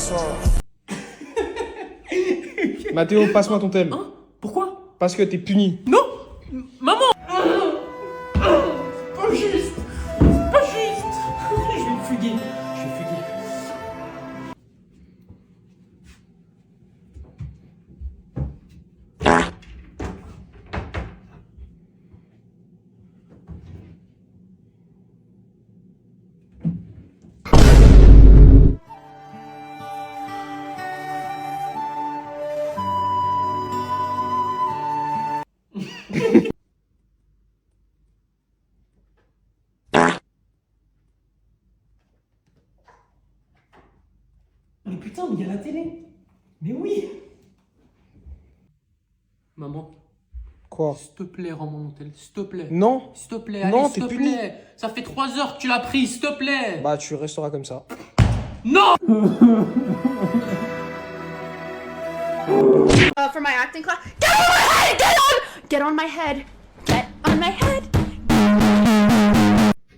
s'asseoir. Mathéo, passe-moi ton tel. Hein? Pourquoi? Parce que t'es puni. Non! Maman! Pas juste! Pas juste! Je vais me fuguer. Je vais me fuguer. Mais putain, mais il y a la télé! Mais oui! Maman, Quoi? s'il te plaît, rends-moi mon tel, s'il te plaît. Non. S'il te plaît, Non, allez, s'il t'es te puni. plaît. Ça fait 3 heures que tu l'as pris, s'il te plaît. Bah, tu resteras comme ça. Non! For my acting class. Get on my head! Get on my head! Get on my head!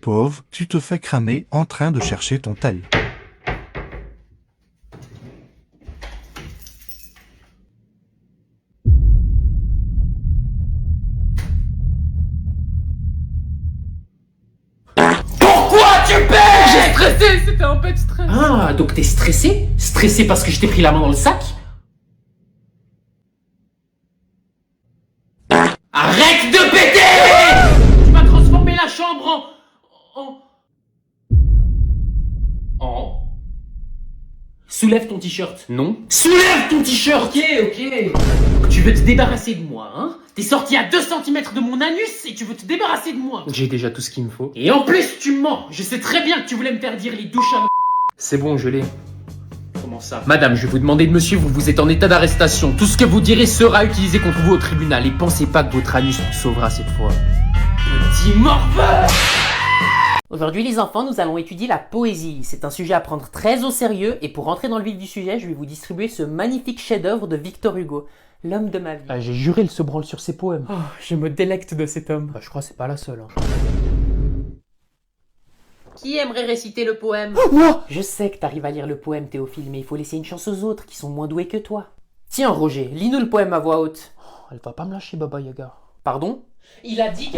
Pauvre, tu te fais cramer en train de chercher ton tel. Pourquoi tu paies? J'ai stressé, c'était un peu de stress. Ah, donc t'es stressé? Stressé parce que je t'ai pris la main dans le sac? Arrête de péter! Tu vas transformer la chambre en... Soulève ton t-shirt. Non. Soulève ton t-shirt. Ok. Tu veux te débarrasser de moi, hein? T'es sorti à 2 cm de mon anus et tu veux te débarrasser de moi. J'ai déjà tout ce qu'il me faut. Et en plus, tu mens. Je sais très bien que tu voulais me faire dire les douches à... C'est bon, je l'ai. Comment ça? Madame, je vais vous demander de me suivre, vous êtes en état d'arrestation. Tout ce que vous direz sera utilisé contre vous au tribunal. Et pensez pas que votre anus vous sauvera cette fois. Petit morveux! Aujourd'hui les enfants, nous allons étudier la poésie. C'est un sujet à prendre très au sérieux et pour rentrer dans le vif du sujet, je vais vous distribuer ce magnifique chef-d'œuvre de Victor Hugo, l'homme de ma vie. Ah, j'ai juré, il se branle sur ses poèmes. Oh, je me délecte de cet homme. Bah, je crois que c'est pas la seule. Hein. Qui aimerait réciter le poème? Je sais que t'arrives à lire le poème, Théophile, mais il faut laisser une chance aux autres qui sont moins doués que toi. Tiens Roger, lis-nous le poème à voix haute. Oh, elle va pas me lâcher, Baba Yaga. Pardon? Il a dit que...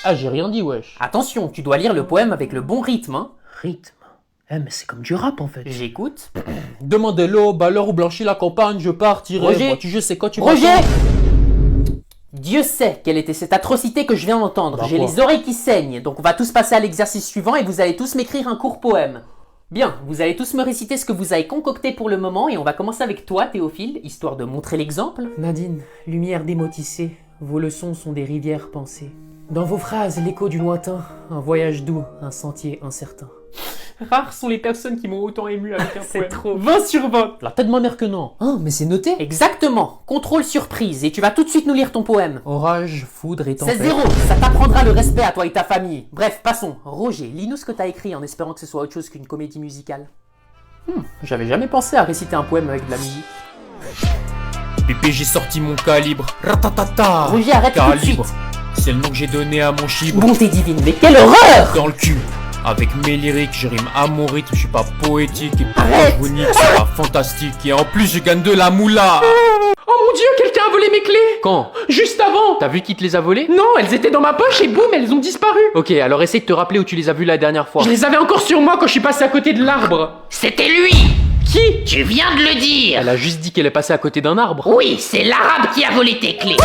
Ah, j'ai rien dit, wesh. Attention, tu dois lire le poème avec le bon rythme, hein. Rythme? Eh, mais c'est comme du rap, en fait. J'écoute. Demandez-le, à l'heure où blanchit la campagne, je partirai. Roger! Vois-tu, je sais quoi, tu Roger! m'entends? Dieu sait quelle était cette atrocité que je viens d'entendre. Bah J'ai quoi? les oreilles qui saignent, donc on va tous passer à l'exercice suivant et vous allez tous m'écrire un court poème. Bien, vous allez tous me réciter ce que vous avez concocté pour le moment et on va commencer avec toi, Théophile, histoire de montrer l'exemple. Nadine, lumière des mots tissés, vos leçons sont des rivières pensées. Dans vos phrases, l'écho du lointain, un voyage doux, un sentier incertain. Rares sont les personnes qui m'ont autant ému avec un C'est poème. trop. 20 sur 20. La tête de ma mère que non. Hein, mais c'est noté. Exactement, contrôle surprise et tu vas tout de suite nous lire ton poème. Orage, foudre et C'est tempête. 0, ça t'apprendra le respect à toi et ta famille. Bref, passons. Roger, lis-nous ce que t'as écrit en espérant que ce soit autre chose qu'une comédie musicale. J'avais jamais pensé à réciter un poème avec de la musique. Pépé, j'ai sorti mon calibre. Ratatata. Roger, arrête tout de suite. Calibre. C'est le nom que j'ai donné à mon chibre. Bonté divine, mais quelle horreur! Dans le cul. Avec mes lyriques, je rime à mon rythme, je suis pas poétique et pourtant Arrête. je vous nique, c'est pas fantastique. Et en plus, je gagne de la moula. Oh mon dieu, quelqu'un a volé mes clés. Quand? Juste avant. T'as vu qui te les a volées? Non, elles étaient dans ma poche et boum, elles ont disparu. Ok, alors essaye de te rappeler où tu les as vues la dernière fois. Je les avais encore sur moi quand je suis passé à côté de l'arbre. C'était lui! Qui? Tu viens de le dire! Elle a juste dit qu'elle est passée à côté d'un arbre. Oui, c'est l'arabe qui a volé tes clés!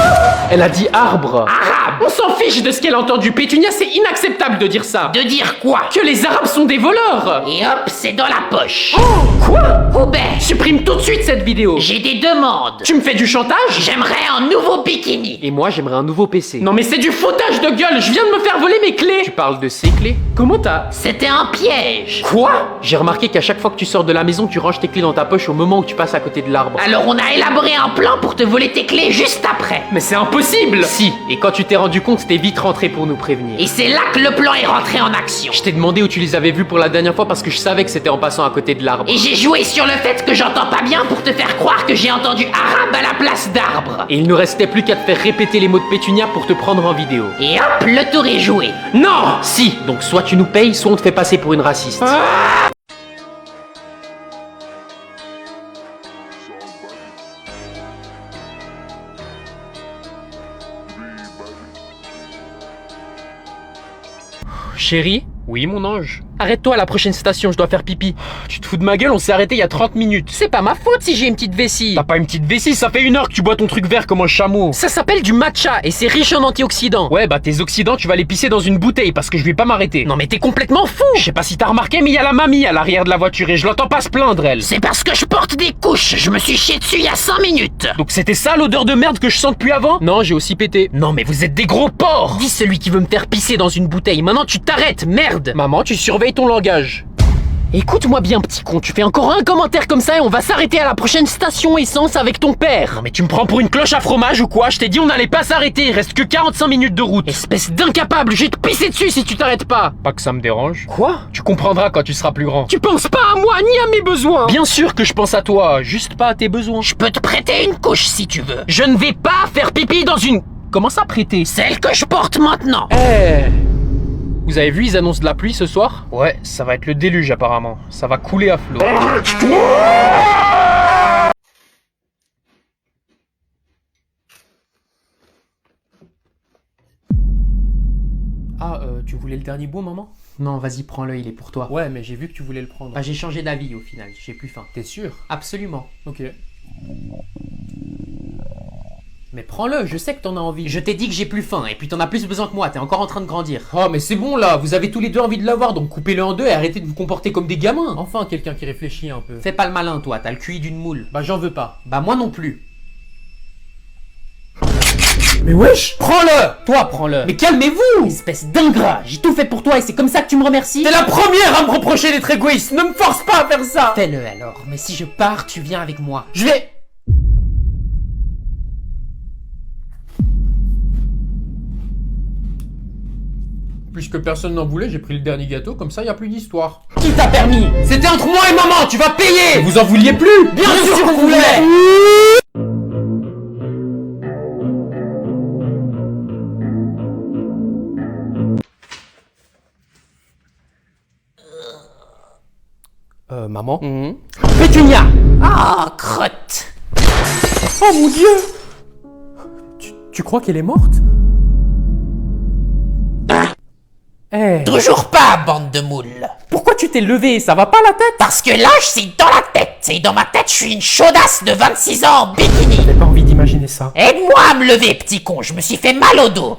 Elle a dit arbre. Arabe! On s'en fiche de ce qu'elle a entendu, Pétunia, c'est inacceptable de dire ça. De dire quoi? Que les arabes sont des voleurs. Et hop, c'est dans la poche! Quoi? Robert, Supprime tout de suite cette vidéo. j'ai des demandes! Tu me fais du chantage? J'aimerais un nouveau bikini! Et moi, j'aimerais un nouveau PC. Non mais c'est du foutage de gueule, je viens de me faire voler mes clés. Tu parles de ces clés? Comment t'as... C'était un piège! Quoi? J'ai remarqué qu'à chaque fois que tu sors de la maison, tu ranges tes clés dans ta poche au moment où tu passes à côté de l'arbre. Alors on a élaboré un plan pour te voler tes clés juste après! Mais c'est impossible. Si, et quand tu t'es rendu compte, t'es vite rentré pour nous prévenir. Et c'est là que le plan est rentré en action! Je t'ai demandé où tu les avais vus pour la dernière fois parce que je savais que c'était en passant à côté de l'arbre. Et j'ai joué sur le fait que j'entends pas bien pour te faire croire que j'ai entendu arabe à la place d'arbre! Et il ne restait plus qu'à te faire répéter les mots de Pétunia pour te prendre en vidéo. Et hop, le tour est joué! Non! Si, donc soit tu nous payes, soit on te fait passer pour une raciste. Chérie? Oui, mon ange. Arrête-toi à la prochaine station, je dois faire pipi. Tu te fous de ma gueule, on s'est arrêté il y a 30 minutes. C'est pas ma faute si j'ai une petite vessie. T'as pas une petite vessie, ça fait 1 heure que tu bois ton truc vert comme un chameau. Ça s'appelle du matcha et c'est riche en antioxydants. Ouais, bah tes oxydants, tu vas les pisser dans une bouteille parce que je vais pas m'arrêter. Non mais t'es complètement fou. Je sais pas si t'as remarqué, mais il y a la mamie à l'arrière de la voiture et je l'entends pas se plaindre, elle. C'est parce que je porte des couches. Je me suis chié dessus il y a 5 minutes. Donc c'était ça l'odeur de merde que je sens depuis avant? Non, j'ai aussi pété. Non mais vous êtes des gros porcs. Dis celui qui veut me faire pisser dans une bouteille. Maintenant tu t'arrêtes, merde. Maman, tu surveilles ton langage. Écoute-moi bien petit con, tu fais encore un commentaire comme ça et on va s'arrêter à la prochaine station essence avec ton père. Non mais tu me prends pour une cloche à fromage ou quoi? Je t'ai dit on n'allait pas s'arrêter, il reste que 45 minutes de route. Espèce d'incapable, je vais te pisser dessus si tu t'arrêtes pas. Pas que ça me dérange. Quoi? Tu comprendras quand tu seras plus grand. Tu penses pas à moi ni à mes besoins. Bien sûr que je pense à toi, juste pas à tes besoins. Je peux te prêter une couche si tu veux. Je ne vais pas faire pipi dans une... Comment ça prêter? Celle que je porte maintenant. Vous avez vu, ils annoncent de la pluie ce soir? Ouais, ça va être le déluge apparemment. Ça va couler à flot. Tu voulais le dernier bout, maman? Non, vas-y, prends-le, il est pour toi. Ouais, mais j'ai vu que tu voulais le prendre. Bah, j'ai changé d'avis au final, j'ai plus faim. T'es sûr? Absolument. Ok. Mais prends-le, je sais que t'en as envie. Je t'ai dit que j'ai plus faim, et puis t'en as plus besoin que moi, t'es encore en train de grandir. Oh, mais c'est bon là, vous avez tous les deux envie de l'avoir, donc coupez-le en deux et arrêtez de vous comporter comme des gamins. Enfin, quelqu'un qui réfléchit un peu. Fais pas le malin, toi, t'as le QI d'une moule. Bah, j'en veux pas. Bah, moi non plus. Mais wesh! Prends-le! Toi, prends-le! Mais calmez-vous! Espèce d'ingrat! J'ai tout fait pour toi et c'est comme ça que tu me remercies? T'es la première à me reprocher d'être égoïste! Ne me force pas à faire ça! Fais-le alors, mais si je pars, tu viens avec moi. Je vais... Puisque personne n'en voulait, j'ai pris le dernier gâteau, comme ça y a plus d'histoire. Qui t'a permis? C'était entre moi et maman, tu vas payer! Vous en vouliez plus? Bien sûr qu'on voulait! Maman? Pétunia! Ah, crotte. Oh mon dieu! Tu crois qu'elle est morte? Eh, Toujours pas, bande de moules. Pourquoi tu t'es levé? Ça va pas la tête? Parce que l'âge, c'est dans la tête. Et dans ma tête, je suis une chaudasse de 26 ans en bikini. j'ai pas envie d'imaginer ça. Aide-moi à me lever, petit con. Je me suis fait mal au dos.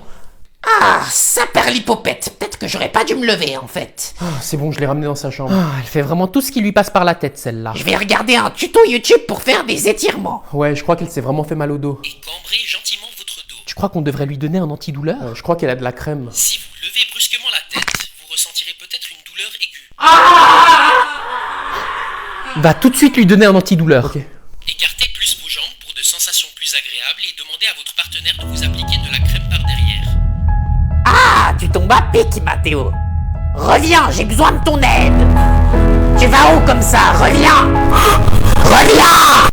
Ah, ça perd l'hypopète. Peut-être que j'aurais pas dû me lever, en fait. Ah, c'est bon, je l'ai ramené dans sa chambre. Ah, elle fait vraiment tout ce qui lui passe par la tête, celle-là. Je vais regarder un tuto YouTube pour faire des étirements. Ouais, je crois qu'elle s'est vraiment fait mal au dos. Et cambrez gentiment votre dos. Tu crois qu'on devrait lui donner un antidouleur? Je crois qu'elle a de la crème. Si vous levez brusquement la tête, vous ressentirez peut-être une douleur aiguë. Va tout de suite lui donner un antidouleur. Ok. Écartez plus vos jambes pour de sensations plus agréables et demandez à votre partenaire de vous appliquer de la crème par derrière. Ah, tu tombes à pic, Mathéo. Reviens, j'ai besoin de ton aide. Tu vas où comme ça? Reviens. Reviens.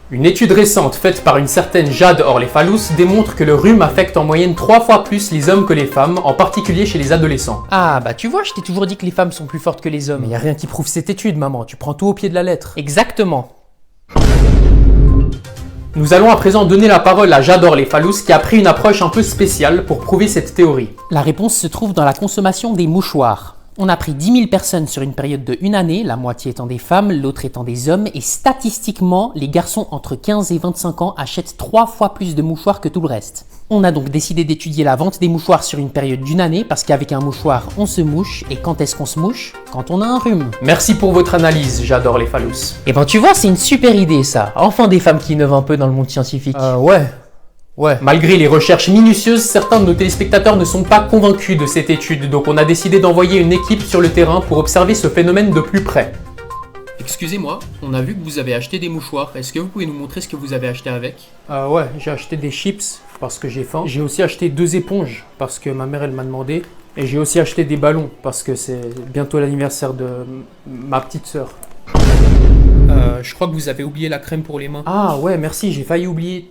Une étude récente faite par une certaine Jade Orlefalus démontre que le rhume affecte en moyenne 3 fois plus les hommes que les femmes, en particulier chez les adolescents. Ah, bah tu vois, je t'ai toujours dit que les femmes sont plus fortes que les hommes. Mais y a rien qui prouve cette étude, maman, tu prends tout au pied de la lettre. Exactement. Nous allons à présent donner la parole à Jade Orlefalus qui a pris une approche un peu spéciale pour prouver cette théorie. La réponse se trouve dans la consommation des mouchoirs. On a pris 10 000 personnes sur une période de 1 année, la moitié étant des femmes, l'autre étant des hommes, et statistiquement, les garçons entre 15 et 25 ans achètent 3 fois plus de mouchoirs que tout le reste. On a donc décidé d'étudier la vente des mouchoirs sur une période d'1 année, parce qu'avec un mouchoir, on se mouche, et quand est-ce qu'on se mouche? Quand on a un rhume. Merci pour votre analyse, Jade Orlefalus. Et ben tu vois, c'est une super idée ça. Enfin des femmes qui innovent un peu dans le monde scientifique. Ouais. Malgré les recherches minutieuses, certains de nos téléspectateurs ne sont pas convaincus de cette étude, donc on a décidé d'envoyer une équipe sur le terrain pour observer ce phénomène de plus près. Excusez-moi, on a vu que vous avez acheté des mouchoirs. Est-ce que vous pouvez nous montrer ce que vous avez acheté avec? Ouais, j'ai acheté des chips parce que j'ai faim. J'ai aussi acheté 2 éponges parce que ma mère elle m'a demandé. Et j'ai aussi acheté des ballons parce que c'est bientôt l'anniversaire de ma petite sœur. Je crois que vous avez oublié la crème pour les mains. Ah ouais, merci, j'ai failli oublier.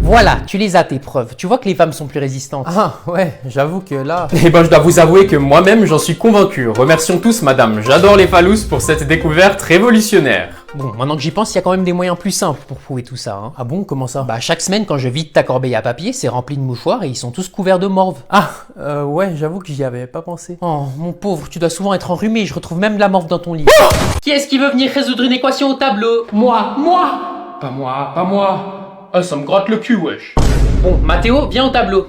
Voilà, tu les as tes preuves. Tu vois que les femmes sont plus résistantes. Ah ouais, j'avoue que là... Eh ben je dois vous avouer que moi-même j'en suis convaincu. Remercions tous madame, j'adore les phallus pour cette découverte révolutionnaire. Bon, maintenant que j'y pense, il y a quand même des moyens plus simples pour prouver tout ça. Hein. Ah bon, comment ça? Bah chaque semaine quand je vide ta corbeille à papier, c'est rempli de mouchoirs et ils sont tous couverts de morve. Ah, ouais, j'avoue que j'y avais pas pensé. Oh, mon pauvre, tu dois souvent être enrhumé, je retrouve même de la morve dans ton lit. Qui est-ce qui veut venir résoudre une équation au tableau? Moi. Pas moi. Ah, ça me gratte le cul, wesh. Bon, Mathéo, viens au tableau.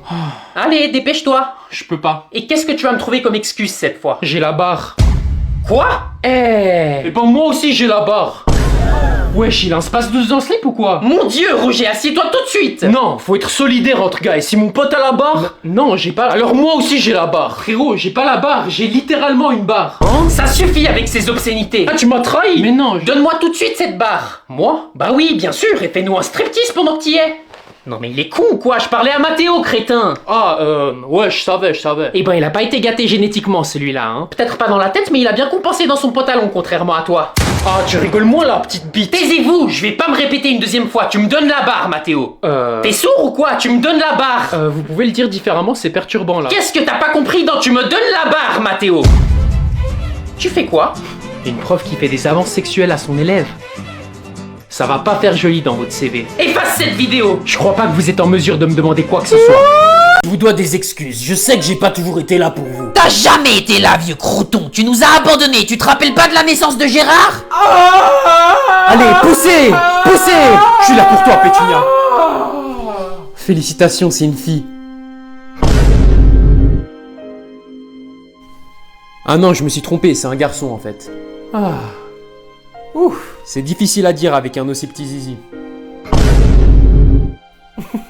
Allez, dépêche-toi. Je peux pas. Et qu'est-ce que tu vas me trouver comme excuse cette fois? J'ai la barre. Quoi? Eh ben moi aussi j'ai la barre. Wesh, il a un space 12 dans slip ou quoi? Mon Dieu, Roger, assieds-toi tout de suite. Non, faut être solidaire entre gars. Et si mon pote a la barre... Non, j'ai pas... Alors moi aussi j'ai la barre. Frérot, j'ai pas la barre, j'ai littéralement une barre. Hein? Ça suffit avec ces obscénités. Ah, tu m'as trahi. Mais non, Donne-moi tout de suite cette barre. Moi? Bah oui, bien sûr, et fais-nous un striptease pendant que t'y es. Non mais il est con ou quoi? Je parlais à Mathéo, crétin. Ah, ouais, je savais. Eh ben il a pas été gâté génétiquement celui-là, hein. Peut-être pas dans la tête, mais il a bien compensé dans son pantalon, contrairement à toi. Ah, tu rigoles moins la petite bite. Taisez-vous, je vais pas me répéter une deuxième fois, tu me donnes la barre, Mathéo. T'es sourd ou quoi? Tu me donnes la barre. Vous pouvez le dire différemment, c'est perturbant là. Qu'est-ce que t'as pas compris dans tu me donnes la barre, Mathéo? Tu fais quoi? Une prof qui fait des avances sexuelles à son élève. Ça va pas faire joli dans votre CV. Efface cette vidéo. Je crois pas que vous êtes en mesure de me demander quoi que ce soit. Je vous dois des excuses, je sais que j'ai pas toujours été là pour vous. T'as jamais été là, vieux croton. Tu nous as abandonnés. Tu te rappelles pas de la naissance de Gérard? Allez, poussez. Je suis là pour toi, Pétunia. Félicitations, c'est une fille. Ah non, je me suis trompé, c'est un garçon en fait. Ah. Ouf, c'est difficile à dire avec un aussi petit zizi.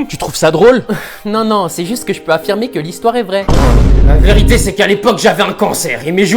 Tu trouves ça drôle? Non, c'est juste que je peux affirmer que l'histoire est vraie. La vérité c'est qu'à l'époque j'avais un cancer et mes jours